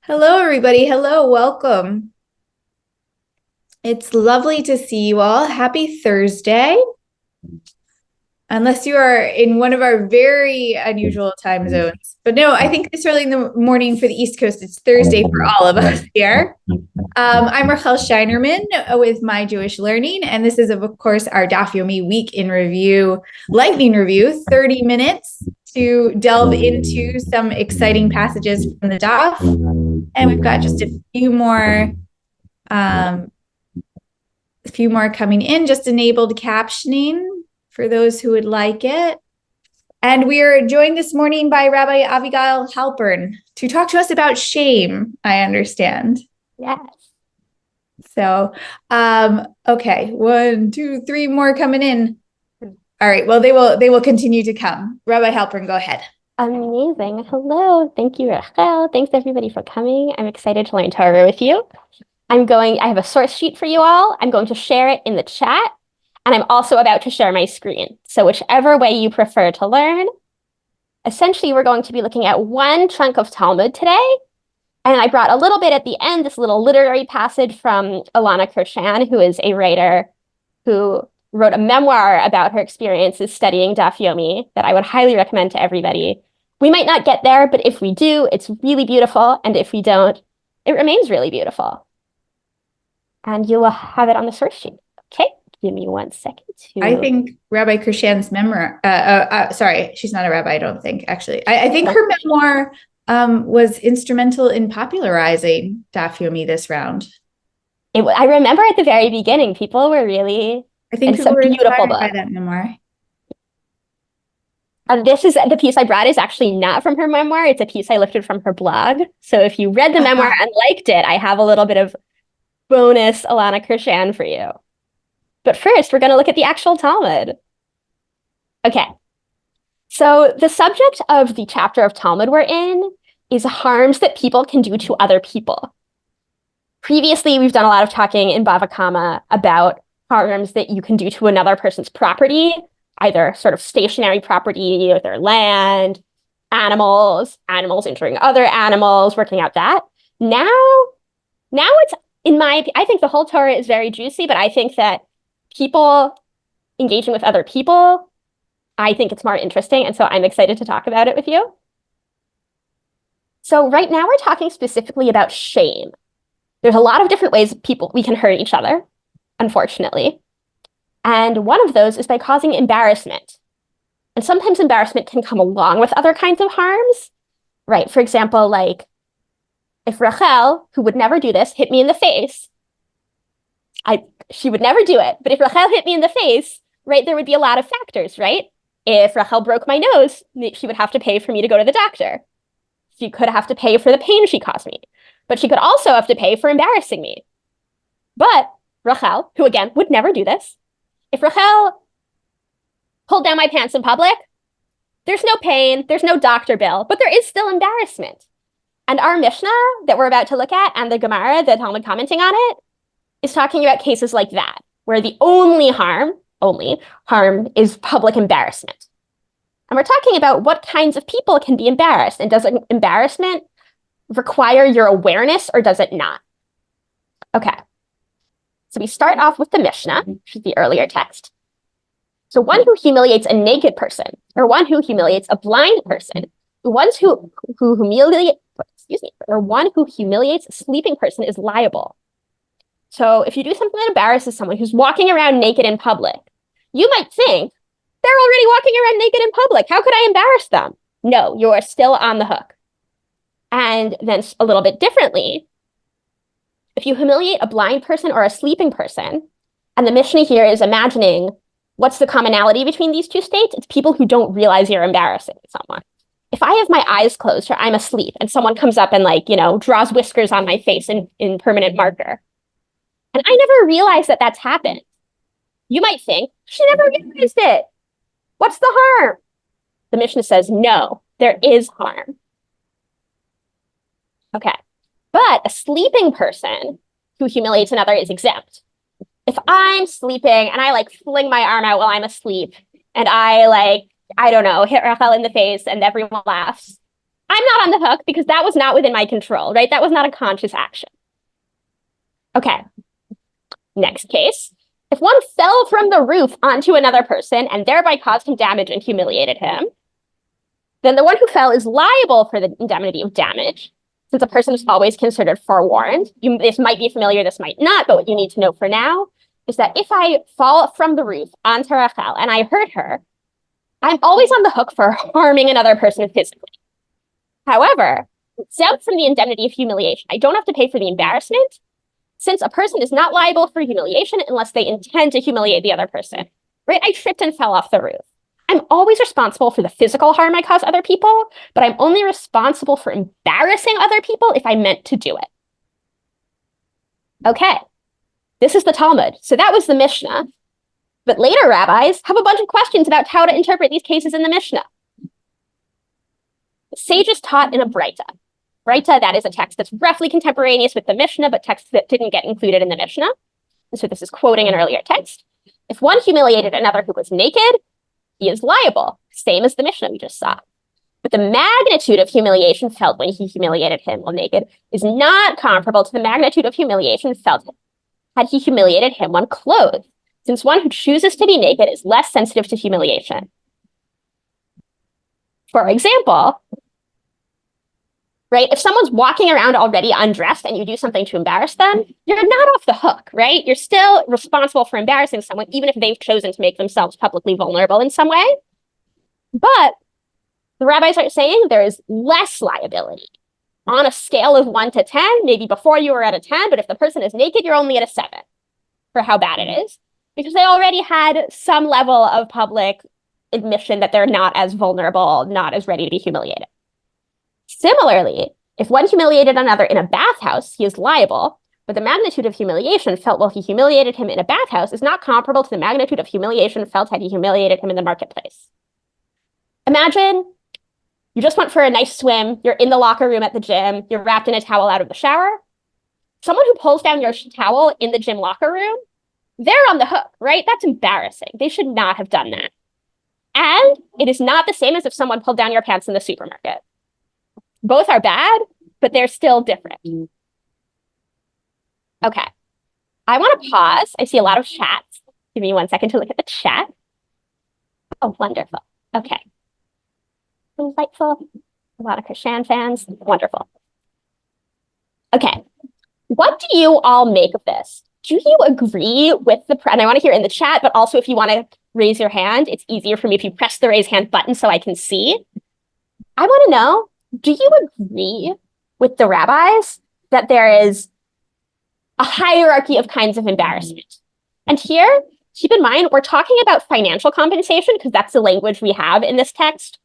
Hello, everybody. Hello, welcome. It's lovely to see you all. Happy Thursday. Unless you are in one of our very unusual time zones. But no, I think it's early in the morning for the East Coast. It's Thursday for all of us here. I'm Rachel Scheinerman with My Jewish Learning, and this is, of course, our Daf Yomi Week in Review, Lightning Review, 30 minutes to delve into some exciting passages from the Daf. And we've got just um, a few more coming in, just enabled captioning for those who would like it. And we are joined this morning by Rabbi Avigail Halpern to talk to us about shame, I understand. Yes. So, okay, 1, 2, 3 more coming in. All right, well, they will continue to come. Rabbi Halpern, go ahead. Amazing. Hello. Thank you, Rachel. Thanks everybody for coming. I'm excited to learn Torah with you. I have a source sheet for you all. I'm going to share it in the chat, and I'm also about to share my screen. So whichever way you prefer to learn, essentially we're going to be looking at one chunk of Talmud today. And I brought a little bit at the end, this little literary passage from Ilana Kershan, who is a writer who wrote a memoir about her experiences studying Daf Yomi that I would highly recommend to everybody. We might not get there, but if we do, it's really beautiful. And if we don't, it remains really beautiful. And you will have it on the source sheet. Okay, give me 1 second. I think Rabbi Krishan's memoir, sorry, she's not a rabbi, I don't think, actually. I think her memoir was instrumental in popularizing Daf Yomi this round. I remember at the very beginning, people were really, I think it's a beautiful book. by that memoir. And this is the piece I brought is actually not from her memoir. It's a piece I lifted from her blog. So if you read the memoir and liked it, I have a little bit of bonus Ilana Kershan for you. But first, we're going to look at the actual Talmud. Okay. So the subject of the chapter of Talmud we're in is harms that people can do to other people. Previously, we've done a lot of talking in Bava Kama about harms that you can do to another person's property, either sort of stationary property or their land, animals injuring other animals, working out that. Now it's I think the whole Torah is very juicy, but I think that people engaging with other people, I think it's more interesting. And so I'm excited to talk about it with you. So right now we're talking specifically about shame. There's a lot of different ways we can hurt each other, unfortunately. And one of those is by causing embarrassment. And sometimes embarrassment can come along with other kinds of harms, right? For example, like if Rachel, who would never do this, hit me in the face, she would never do it. But if Rachel hit me in the face, right, there would be a lot of factors, right? If Rachel broke my nose, she would have to pay for me to go to the doctor. She could have to pay for the pain she caused me. But she could also have to pay for embarrassing me. But Rachel, who again would never do this, if Rachel pulled down my pants in public, there's no pain, there's no doctor bill, but there is still embarrassment. And our Mishnah that we're about to look at and the Gemara, the Talmud commenting on it, is talking about cases like that, where the only harm is public embarrassment. And we're talking about what kinds of people can be embarrassed. And does embarrassment require your awareness or does it not? Okay. So we start off with the Mishnah, which is the earlier text. So one who humiliates a naked person, or one who humiliates a blind person, one who humiliates a sleeping person is liable. So if you do something that embarrasses someone who's walking around naked in public, you might think, they're already walking around naked in public. How could I embarrass them? No, you are still on the hook. And then a little bit differently, if you humiliate a blind person or a sleeping person, and the Mishnah here is imagining what's the commonality between these two states? It's people who don't realize you're embarrassing someone. If I have my eyes closed or I'm asleep and someone comes up and draws whiskers on my face in permanent marker, and I never realized that that's happened, you might think, she never realized it. What's the harm? The Mishnah says, no, there is harm. Okay. But a sleeping person who humiliates another is exempt. If I'm sleeping and I fling my arm out while I'm asleep and I don't know, hit Rachel in the face and everyone laughs, I'm not on the hook because that was not within my control, right? That was not a conscious action. Okay, next case. If one fell from the roof onto another person and thereby caused him damage and humiliated him, then the one who fell is liable for the indemnity of damage, since a person is always considered forewarned. This might be familiar, this might not, but what you need to know for now is that if I fall from the roof onto Rachel and I hurt her, I'm always on the hook for harming another person physically. However, exempt from the indemnity of humiliation, I don't have to pay for the embarrassment, since a person is not liable for humiliation unless they intend to humiliate the other person, right? I tripped and fell off the roof. I'm always responsible for the physical harm I cause other people, but I'm only responsible for embarrassing other people if I meant to do it. Okay, this is the Talmud. So that was the Mishnah. But later rabbis have a bunch of questions about how to interpret these cases in the Mishnah. The sages taught in a Breita. Breita, that is a text that's roughly contemporaneous with the Mishnah, but text that didn't get included in the Mishnah. And so this is quoting an earlier text. If one humiliated another who was naked, he is liable, same as the Mishnah we just saw. But the magnitude of humiliation felt when he humiliated him while naked is not comparable to the magnitude of humiliation felt had he humiliated him when clothed, since one who chooses to be naked is less sensitive to humiliation. For example, right, if someone's walking around already undressed and you do something to embarrass them, you're not off the hook, right? You're still responsible for embarrassing someone, even if they've chosen to make themselves publicly vulnerable in some way. But the rabbis are saying there is less liability. On a scale of 1 to 10, maybe before you were at a 10, but if the person is naked, you're only at a 7 for how bad it is, because they already had some level of public admission that they're not as vulnerable, not as ready to be humiliated. Similarly, if one humiliated another in a bathhouse, he is liable, but the magnitude of humiliation felt while he humiliated him in a bathhouse is not comparable to the magnitude of humiliation felt had he humiliated him in the marketplace. Imagine you just went for a nice swim, you're in the locker room at the gym, you're wrapped in a towel out of the shower. Someone who pulls down your towel in the gym locker room, they're on the hook, right? That's embarrassing. They should not have done that. And it is not the same as if someone pulled down your pants in the supermarket. Both are bad, but they're still different. Okay. I want to pause. I see a lot of chats. Give me 1 second to look at the chat. Oh, wonderful. Okay. Insightful. A lot of Krishan fans. Wonderful. Okay. What do you all make of this? Do you agree with and I want to hear in the chat, but also if you want to raise your hand, it's easier for me if you press the raise hand button so I can see. I want to know, do you agree with the rabbis that there is a hierarchy of kinds of embarrassment? And here, keep in mind, we're talking about financial compensation because that's the language we have in this text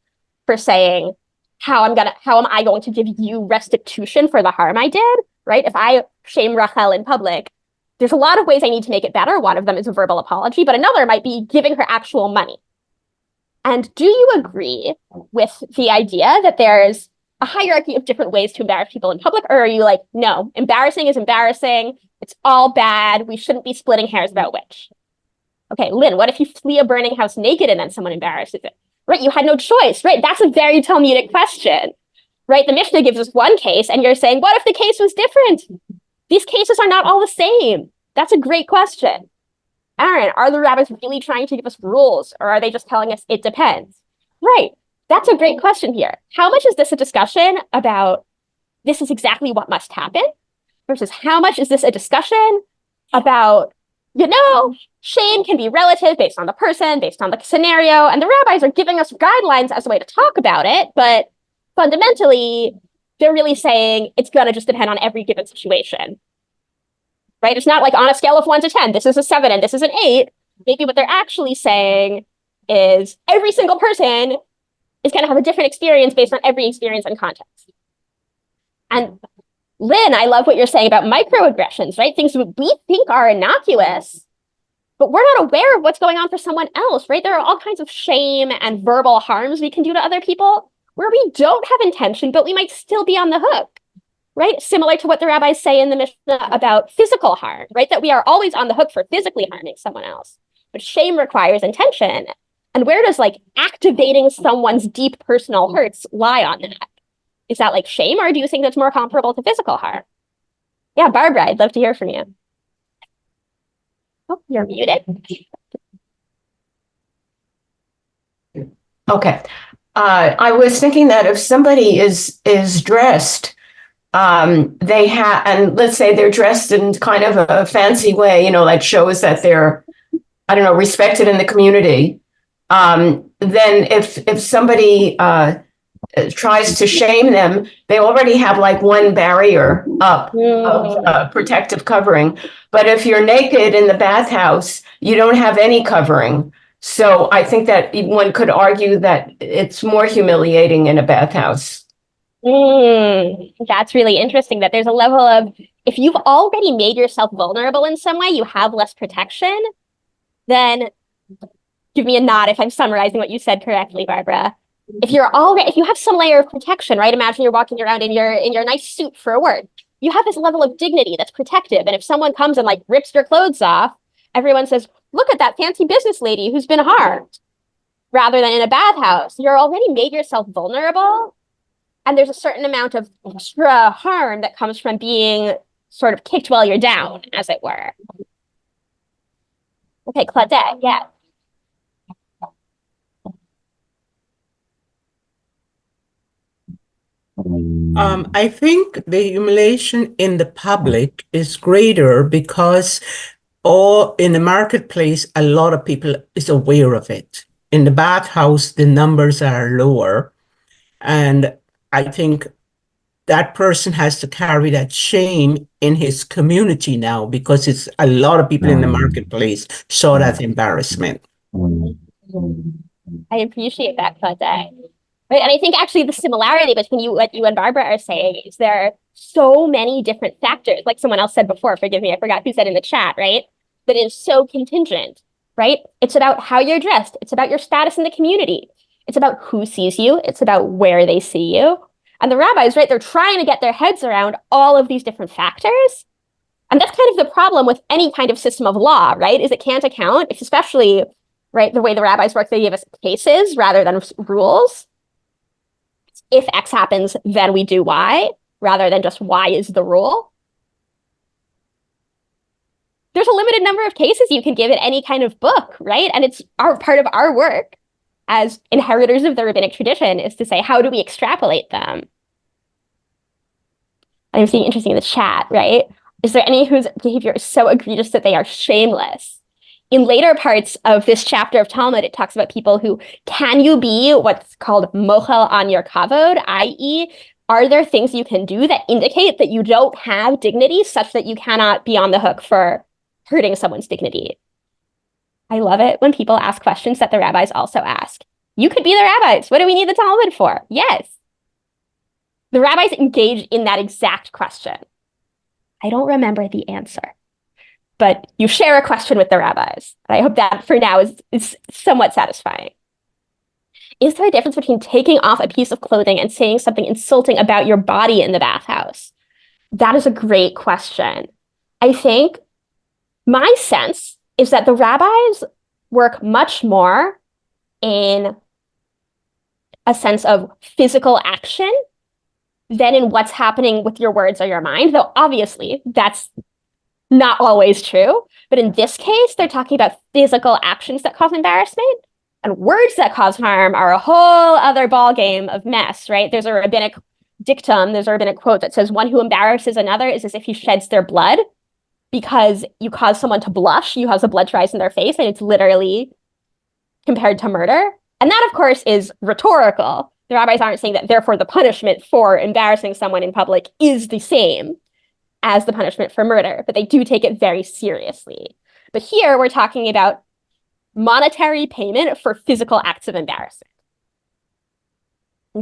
for saying how am I going to give you restitution for the harm I did, right? If I shame Rachel in public, there's a lot of ways I need to make it better. One of them is a verbal apology, but another might be giving her actual money. And do you agree with the idea that there's a hierarchy of different ways to embarrass people in public? Or are you like, no, embarrassing is embarrassing. It's all bad. We shouldn't be splitting hairs about which. Okay, Lynn, what if you flee a burning house naked and then someone embarrasses it? Right, you had no choice, right? That's a very Talmudic question, right? The Mishnah gives us one case and you're saying, what if the case was different? These cases are not all the same. That's a great question. Aaron, are the rabbis really trying to give us rules or are they just telling us it depends? Right. That's a great question here. How much is this a discussion about this is exactly what must happen versus how much is this a discussion about, shame can be relative based on the person, based on the scenario, and the rabbis are giving us guidelines as a way to talk about it, but fundamentally, they're really saying it's going to just depend on every given situation, right? It's not like on a scale of 1 to 10, this is a 7 and this is an 8. Maybe what they're actually saying is every single person is going to have a different experience based on every experience and context. And Lynn, I love what you're saying about microaggressions, right? Things we think are innocuous, but we're not aware of what's going on for someone else, right? There are all kinds of shame and verbal harms we can do to other people where we don't have intention, but we might still be on the hook, right? Similar to what the rabbis say in the Mishnah about physical harm, right? That we are always on the hook for physically harming someone else. But shame requires intention. And where does activating someone's deep personal hurts lie on that? Is that like shame, or do you think that's more comparable to physical harm? Yeah, Barbara, I'd love to hear from you. Oh, you're muted. Okay. I was thinking that if somebody is dressed, they have, and let's say they're dressed in kind of a fancy way, you know, that shows that they're, I don't know, respected in the community. Then if somebody tries to shame them, they already have like one barrier up of protective covering. But if you're naked in the bathhouse, you don't have any covering. So I think that one could argue that it's more humiliating in a bathhouse. That's really interesting that there's a level of, if you've already made yourself vulnerable in some way, you have less protection, then give me a nod if I'm summarizing what you said correctly, Barbara. If you have some layer of protection, right? Imagine you're walking around in your nice suit for work. You have this level of dignity that's protective. And if someone comes and like rips your clothes off, everyone says, look at that fancy business lady who's been harmed. Rather than in a bathhouse, you're already made yourself vulnerable. And there's a certain amount of extra harm that comes from being sort of kicked while you're down, as it were. Okay, Claudette, yeah. I think the humiliation in the public is greater because all in the marketplace, a lot of people is aware of it. In the bathhouse, the numbers are lower. And I think that person has to carry that shame in his community now because it's a lot of people in the marketplace saw that embarrassment. I appreciate that, Claudette. Right. And I think actually the similarity between what you and Barbara are saying is there are so many different factors. Like someone else said before, forgive me, I forgot who said in the chat, right? That is so contingent, right? It's about how you're dressed. It's about your status in the community. It's about who sees you. It's about where they see you. And the rabbis, right, they're trying to get their heads around all of these different factors. And that's kind of the problem with any kind of system of law, right? Is it can't account, if especially, right, the way the rabbis work, they give us cases rather than rules. If X happens, then we do Y, rather than just Y is the rule. There's a limited number of cases you can give in any kind of book, right? And it's part of our work as inheritors of the rabbinic tradition is to say, how do we extrapolate them? I'm seeing interesting in the chat, right? Is there any whose behavior is so egregious that they are shameless? In later parts of this chapter of Talmud, it talks about people who, can you be what's called mochel on your kavod, i.e., are there things you can do that indicate that you don't have dignity such that you cannot be on the hook for hurting someone's dignity? I love it when people ask questions that the rabbis also ask. You could be the rabbis. What do we need the Talmud for? Yes. The rabbis engage in that exact question. I don't remember the answer. But you share a question with the rabbis. And I hope that for now is somewhat satisfying. Is there a difference between taking off a piece of clothing and saying something insulting about your body in the bathhouse? That is a great question. I think my sense is that the rabbis work much more in a sense of physical action than in what's happening with your words or your mind, though obviously that's not always true. But in this case, they're talking about physical actions that cause embarrassment, and words that cause harm are a whole other ballgame of mess, right? There's a rabbinic dictum, there's a rabbinic quote that says, one who embarrasses another is as if he sheds their blood, because you cause someone to blush, you cause the blood to rise in their face, and it's literally compared to murder. And that, of course, is rhetorical. The rabbis aren't saying that, therefore, the punishment for embarrassing someone in public is the same as the punishment for murder, but they do take it very seriously. But here we're talking about monetary payment for physical acts of embarrassment.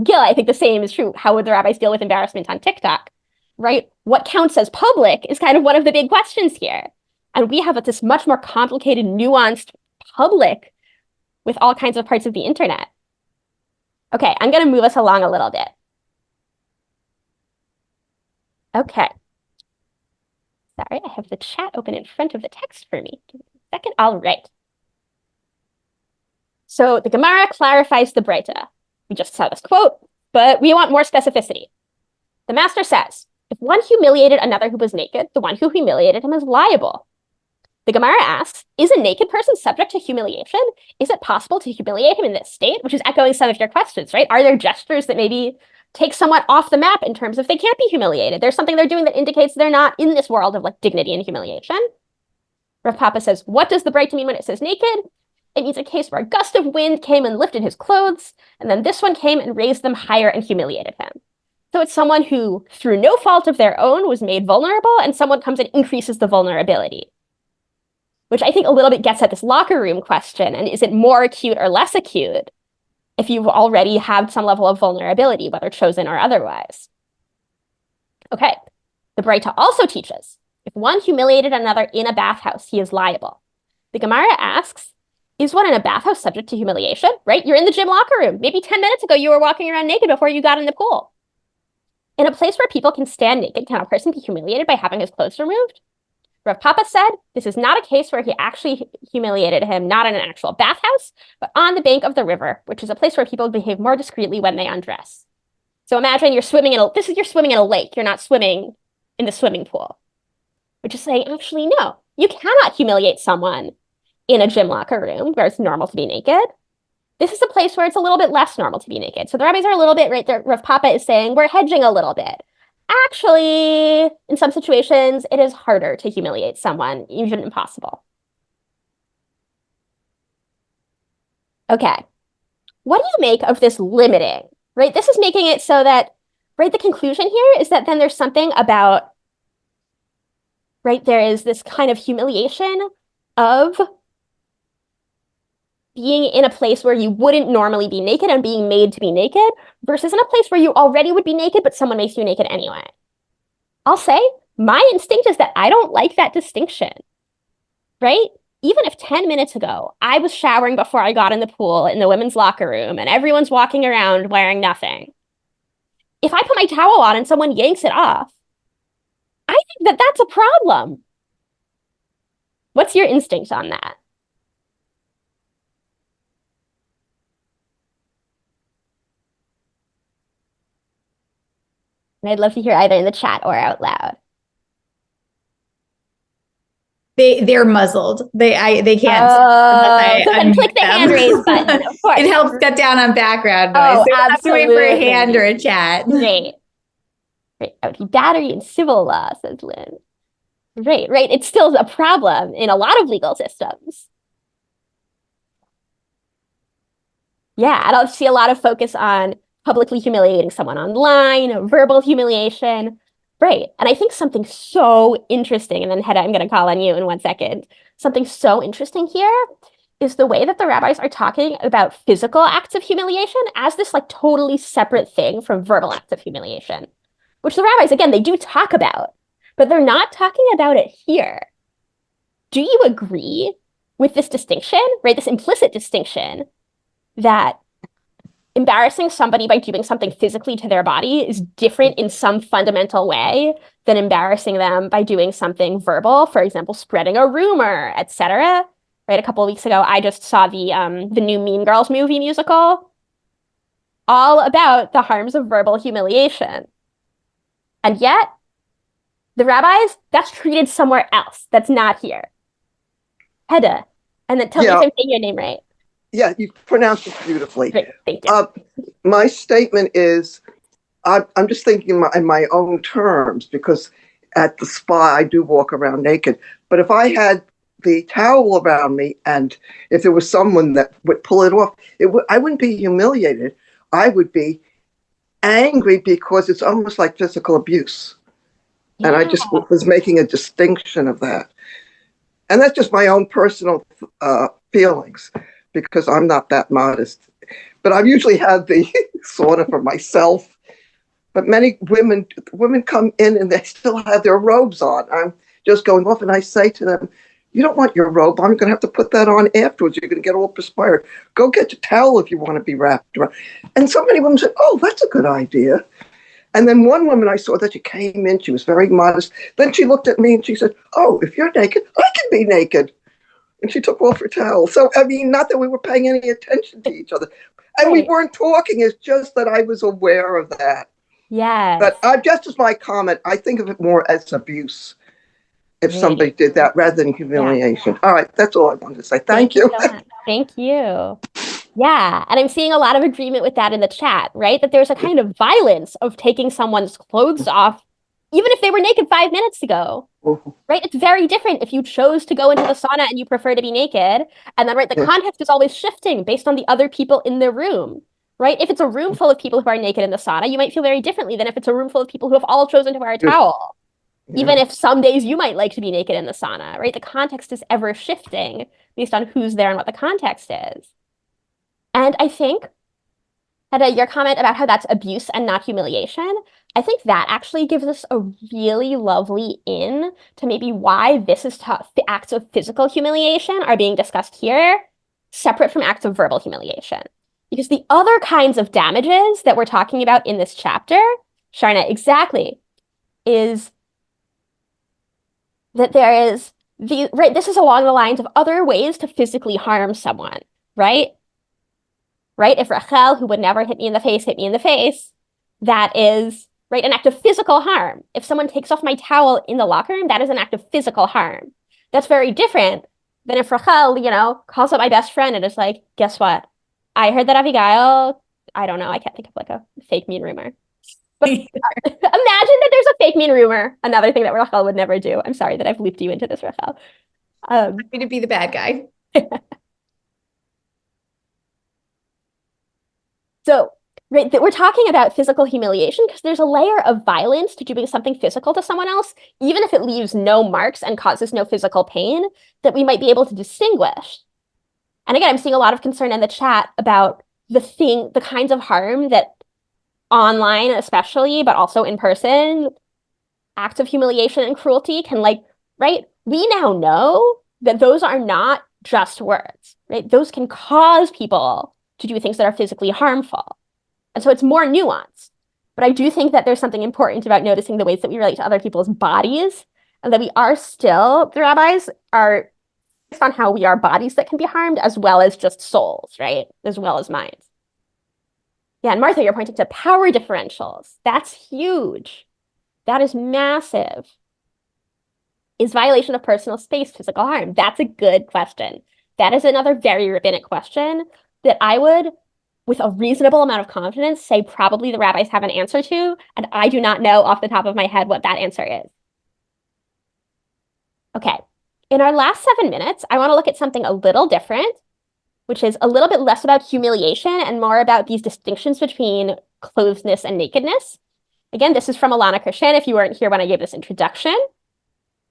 Gil, I think the same is true. How would the rabbis deal with embarrassment on TikTok, right? What counts as public is kind of one of the big questions here. And we have this much more complicated, nuanced public with all kinds of parts of the internet. Okay, I'm going to move us along a little bit. Okay. Sorry, I have the chat open in front of the text for me. Give me a second. All right. So the Gemara clarifies the Breita. We just saw this quote, but we want more specificity. The master says, if one humiliated another who was naked, the one who humiliated him is liable. The Gemara asks, is a naked person subject to humiliation? Is it possible to humiliate him in this state? Which is echoing some of your questions, right? Are there gestures that maybe take somewhat off the map in terms of they can't be humiliated? There's something they're doing that indicates they're not in this world of like dignity and humiliation. Rav Papa says, what does the Breita mean when it says naked? It means a case where a gust of wind came and lifted his clothes, and then this one came and raised them higher and humiliated him. So it's someone who, through no fault of their own, was made vulnerable, and someone comes and increases the vulnerability. Which I think a little bit gets at this locker room question, and is it more acute or less acute if you've already had some level of vulnerability, whether chosen or otherwise? Okay, the Breita also teaches, if one humiliated another in a bathhouse, he is liable. The Gemara asks, is one in a bathhouse subject to humiliation? Right? You're in the gym locker room. Maybe 10 minutes ago, you were walking around naked before you got in the pool. In a place where people can stand naked, can a person be humiliated by having his clothes removed? Rav Papa said, this is not a case where he actually humiliated him, not in an actual bathhouse, but on the bank of the river, which is a place where people behave more discreetly when they undress. So imagine you're swimming you're swimming in a lake. You're not swimming in the swimming pool. Which is saying, actually, no, you cannot humiliate someone in a gym locker room where it's normal to be naked. This is a place where it's a little bit less normal to be naked. So the rabbis are a little bit right there. Rav Papa is saying we're hedging a little bit. Actually, in some situations, it is harder to humiliate someone, even impossible. Okay, what do you make of this limiting, right? This is making it so that, right, the conclusion here is that then there's something about, right, there is this kind of humiliation of being in a place where you wouldn't normally be naked and being made to be naked versus in a place where you already would be naked, but someone makes you naked anyway. I'll say my instinct is that I don't like that distinction, right? Even if 10 minutes ago, I was showering before I got in the pool in the women's locker room and everyone's walking around wearing nothing. If I put my towel on and someone yanks it off, I think that that's a problem. What's your instinct on that? And I'd love to hear either in the chat or out loud. They're muzzled. They can't. So then click the hand raise button, of course. It helps cut down on background noise. Oh, They don't have to wait for a absolutely. hand or a chat. Great. I would be battery in civil law, says Lynn. Right. It's still a problem in a lot of legal systems. Yeah, I don't see a lot of focus on publicly humiliating someone online, verbal humiliation. Right. And I think something so interesting, and then Hedda, I'm going to call on you in 1 second. Something so interesting here is the way that the rabbis are talking about physical acts of humiliation as this like totally separate thing from verbal acts of humiliation, which the rabbis, again, they do talk about, but they're not talking about it here. Do you agree with this distinction, right? This implicit distinction that embarrassing somebody by doing something physically to their body is different in some fundamental way than embarrassing them by doing something verbal, for example, spreading a rumor, etc. Right? A couple of weeks ago, I just saw the new Mean Girls movie musical, all about the harms of verbal humiliation. And yet, the rabbis, that's treated somewhere else. That's not here. Hedda, and then tell me if I'm saying your name right. Yeah, you pronounced it beautifully. Great, thank you. My statement is, I'm just thinking in my own terms, because at the spa, I do walk around naked. But if I had the towel around me and if there was someone that would pull it off, I wouldn't be humiliated. I would be angry because it's almost like physical abuse. Yeah. And I just was making a distinction of that. And that's just my own personal feelings, because I'm not that modest. But I've usually had the sort of for myself. But many women come in and they still have their robes on. I'm just going off and I say to them, you don't want your robe. I'm going to have to put that on afterwards. You're going to get all perspired. Go get your towel if you want to be wrapped around. And so many women said, oh, that's a good idea. And then one woman I saw that she came in, she was very modest. Then she looked at me and she said, oh, if you're naked, I can be naked. And she took off her towel. So, I mean, not that we were paying any attention to each other. And we weren't talking. It's just that I was aware of that. Yes. But just as my comment, I think of it more as abuse if Great. somebody did that rather than humiliation. All right, that's all I wanted to say. Thank you. So much. Thank you. Yeah, and I'm seeing a lot of agreement with that in the chat, right? That there's a kind of violence of taking someone's clothes off, even if they were naked 5 minutes ago, right? It's very different if you chose to go into the sauna and you prefer to be naked. And then, right, the context is always shifting based on the other people in the room, right? If it's a room full of people who are naked in the sauna, you might feel very differently than if it's a room full of people who have all chosen to wear a towel. Even if some days you might like to be naked in the sauna, right? The context is ever shifting based on who's there and what the context is. And I think, Hedda, your comment about how that's abuse and not humiliation, I think that actually gives us a really lovely in to maybe why this is tough. The acts of physical humiliation are being discussed here, separate from acts of verbal humiliation. Because the other kinds of damages that we're talking about in this chapter, Sharna, exactly, is that there is right, this is along the lines of other ways to physically harm someone, right? Right? If Rachel, who would never hit me in the face, hit me in the face, that is, right, an act of physical harm. If someone takes off my towel in the locker room, that is an act of physical harm. That's very different than if Rachel, calls up my best friend and is like, guess what? I heard that Abigail, I don't know, I can't think of like a fake mean rumor. But imagine that there's a fake mean rumor, another thing that Rachel would never do. I'm sorry that I've looped you into this, Rachel. Happy to be the bad guy. So, right, that we're talking about physical humiliation because there's a layer of violence to doing something physical to someone else, even if it leaves no marks and causes no physical pain, that we might be able to distinguish. And again, I'm seeing a lot of concern in the chat about the kinds of harm that online, especially, but also in person, acts of humiliation and cruelty can right? We now know that those are not just words, right? Those can cause people to do things that are physically harmful. And so it's more nuanced. But I do think that there's something important about noticing the ways that we relate to other people's bodies, and that we are still, the rabbis are based on how we are bodies that can be harmed, as well as just souls, right? As well as minds. Yeah, and Martha, you're pointing to power differentials. That's huge. That is massive. Is violation of personal space physical harm? That's a good question. That is another very rabbinic question that I would, with a reasonable amount of confidence, say probably the rabbis have an answer to, and I do not know off the top of my head what that answer is. Okay, in our last 7 minutes, I want to look at something a little different, which is a little bit less about humiliation and more about these distinctions between clothedness and nakedness. Again, this is from Alana Krishan, if you weren't here when I gave this introduction,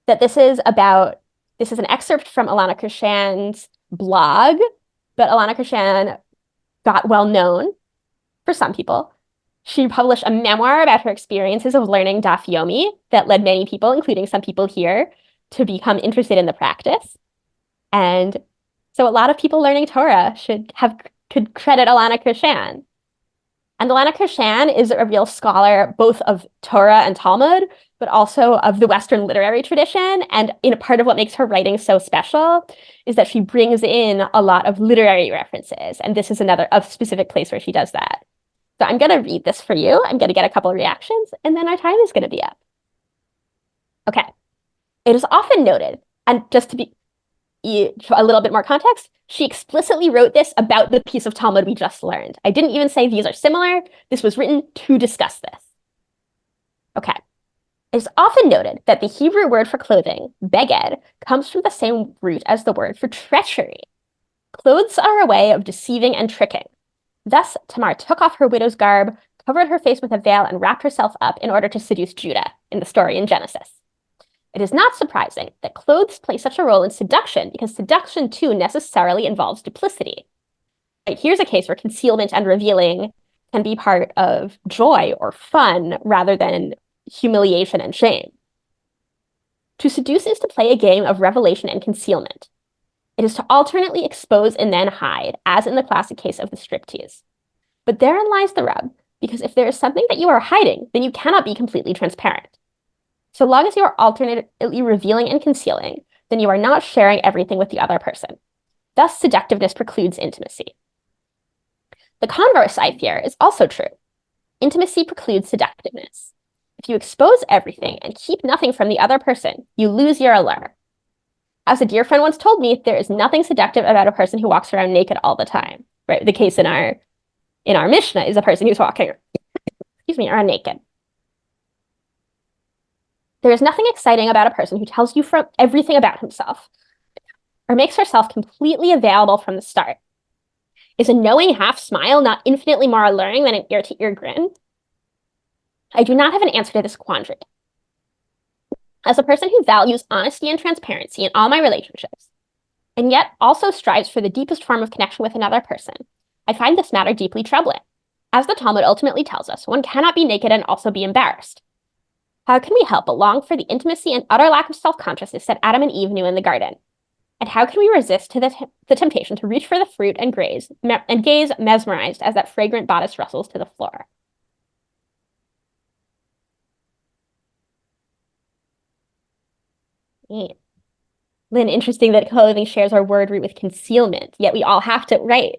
that this is an excerpt from Alana Krishan's blog, but Alana Krishan got well known for some people. She published a memoir about her experiences of learning Daf Yomi that led many people, including some people here, to become interested in the practice. And so a lot of people learning Torah could credit Alana Krishan. And Alana Krishan is a real scholar both of Torah and Talmud, but also of the Western literary tradition. And a part of what makes her writing so special is that she brings in a lot of literary references. And this is a specific place where she does that. So I'm going to read this for you. I'm going to get a couple of reactions, and then our time is going to be up. Okay. It is often noted, and just to be a little bit more context, she explicitly wrote this about the piece of Talmud we just learned. I didn't even say these are similar. This was written to discuss this. Okay. It is often noted that the Hebrew word for clothing, beged, comes from the same root as the word for treachery. Clothes are a way of deceiving and tricking. Thus, Tamar took off her widow's garb, covered her face with a veil, and wrapped herself up in order to seduce Judah in the story in Genesis. It is not surprising that clothes play such a role in seduction because seduction, too, necessarily involves duplicity. Right, here's a case where concealment and revealing can be part of joy or fun rather than humiliation and shame. To seduce is to play a game of revelation and concealment. It is to alternately expose and then hide, as in the classic case of the striptease. But therein lies the rub, because if there is something that you are hiding, then you cannot be completely transparent. So long as you are alternately revealing and concealing, then you are not sharing everything with the other person. Thus, seductiveness precludes intimacy. The converse, I fear, is also true. Intimacy precludes seductiveness. If you expose everything and keep nothing from the other person, you lose your allure. As a dear friend once told me, there is nothing seductive about a person who walks around naked all the time. Right? The case in our Mishnah is a person who's walking, around naked. There is nothing exciting about a person who tells you everything about himself or makes herself completely available from the start. Is a knowing half smile not infinitely more alluring than an ear-to-ear grin? I do not have an answer to this quandary. As a person who values honesty and transparency in all my relationships, and yet also strives for the deepest form of connection with another person, I find this matter deeply troubling. As the Talmud ultimately tells us, one cannot be naked and also be embarrassed. How can we help but long for the intimacy and utter lack of self-consciousness that Adam and Eve knew in the garden? And how can we resist the temptation to reach for the fruit and gaze mesmerized as that fragrant bodice rustles to the floor? Lynn, interesting that clothing shares our word root with concealment, yet we all have to, right?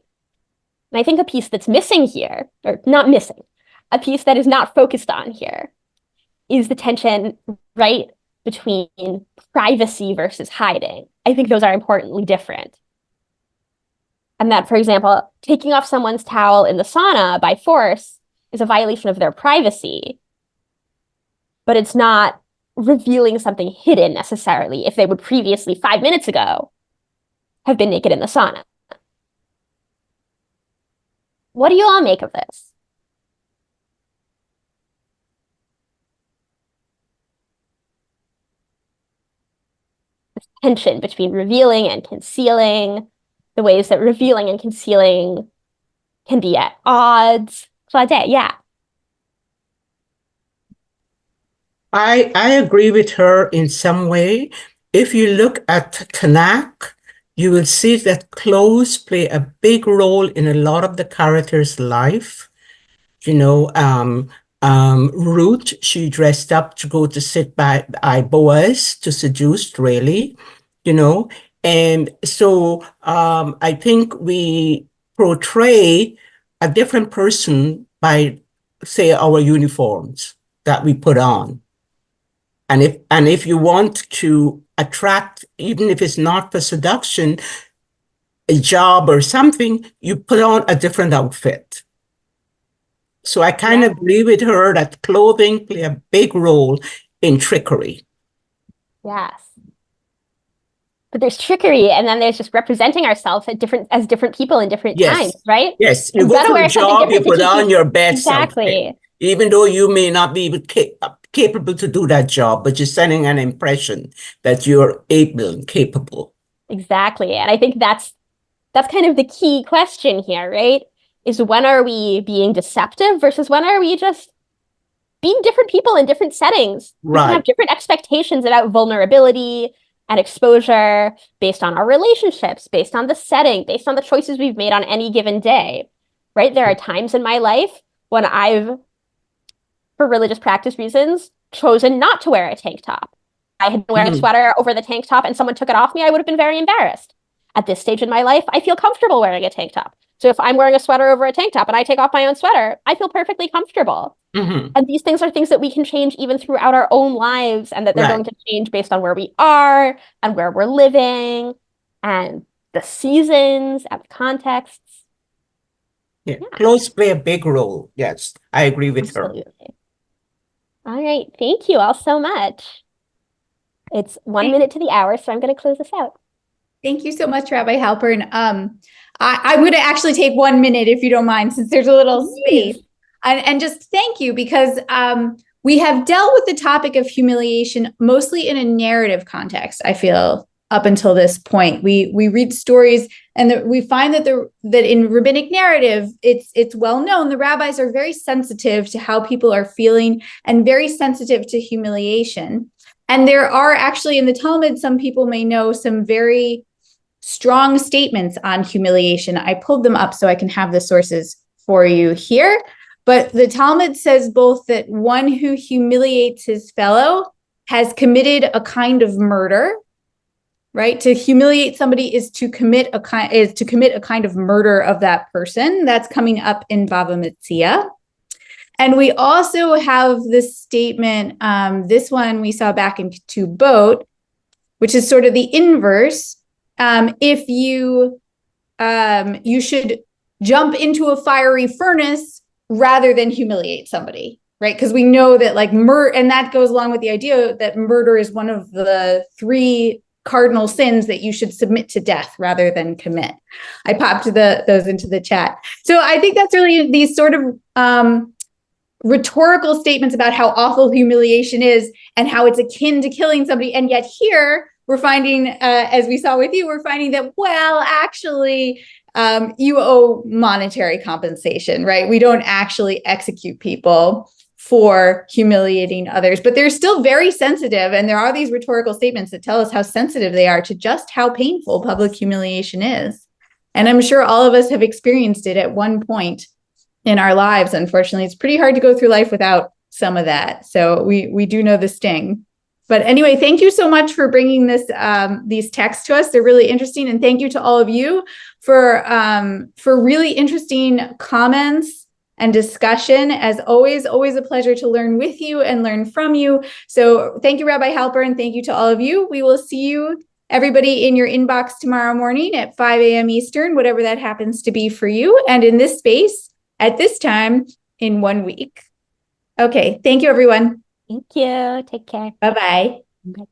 And I think a piece that's missing here, or not missing, a piece that is not focused on here is the tension, right, between privacy versus hiding. I think those are importantly different. And that, for example, taking off someone's towel in the sauna by force is a violation of their privacy, but it's not revealing something hidden necessarily if they would previously, 5 minutes ago, have been naked in the sauna. What do you all make of this? This tension between revealing and concealing, the ways that revealing and concealing can be at odds. Claudette, yeah. I agree with her in some way. If you look at Tanakh, you will see that clothes play a big role in a lot of the characters' life. Ruth, she dressed up to go to sit by Boaz to seduce, really, and so I think we portray a different person by, say, our uniforms that we put on. And if you want to attract, even if it's not for seduction, a job or something, you put on a different outfit. So I kind of agree with her that clothing play a big role in trickery. Yes. But there's trickery, and then there's just representing ourselves as different people in different times, right? Yes, you go for a job, you put on your best outfit. Even though you may not be even capable to do that job, but you're sending an impression that you're able and capable. Exactly. And I think that's kind of the key question here, right? Is when are we being deceptive versus when are we just being different people in different settings? We can have different expectations about vulnerability and exposure based on our relationships, based on the setting, based on the choices we've made on any given day, right? There are times in my life when I've, for religious practice reasons, chosen not to wear a tank top. I had been wearing a sweater over the tank top and someone took it off me, I would have been very embarrassed. At this stage in my life, I feel comfortable wearing a tank top. So if I'm wearing a sweater over a tank top and I take off my own sweater, I feel perfectly comfortable. And these things are things that we can change even throughout our own lives, and that they're going to change based on where we are and where we're living and the seasons and the contexts. Clothes play a big role. Yes, I agree with her. All right. Thank you all so much. It's 1 minute to the hour, so I'm going to close this out. Thank you so much, Rabbi Halpern. I'm going to actually take 1 minute, if you don't mind, since there's a little space. And just thank you, because we have dealt with the topic of humiliation mostly in a narrative context, I feel, up until this point. We read stories and we find that in rabbinic narrative, it's well known, the rabbis are very sensitive to how people are feeling and very sensitive to humiliation. And there are actually in the Talmud, some people may know some very strong statements on humiliation. I pulled them up so I can have the sources for you here. But the Talmud says both that one who humiliates his fellow has committed a kind of murder, right? To humiliate somebody is to commit a kind of murder of that person. That's coming up in Bava Metzia. And we also have this statement, this one we saw back in To Boat, which is sort of the inverse. If you should jump into a fiery furnace rather than humiliate somebody, right? Because we know that like and that goes along with the idea that murder is one of the 3 cardinal sins that you should submit to death rather than commit. I popped those into the chat. So I think that's really these sort of rhetorical statements about how awful humiliation is and how it's akin to killing somebody. And yet here we're finding, as we saw with you, we're finding that, well, actually, you owe monetary compensation, right? We don't actually execute people for humiliating others, but they're still very sensitive. And there are these rhetorical statements that tell us how sensitive they are to just how painful public humiliation is. And I'm sure all of us have experienced it at one point in our lives. Unfortunately, it's pretty hard to go through life without some of that. So we do know the sting. But anyway, thank you so much for bringing these texts to us. They're really interesting. And thank you to all of you for really interesting comments and discussion. As always a pleasure to learn with you and learn from you. So thank you, Rabbi Halper, and thank you to all of you. We will see you, everybody, in your inbox tomorrow morning at 5 a.m. Eastern, whatever that happens to be for you, and in this space at this time in 1 week. Okay, thank you, everyone. Thank you. Take care. Bye-bye. Bye.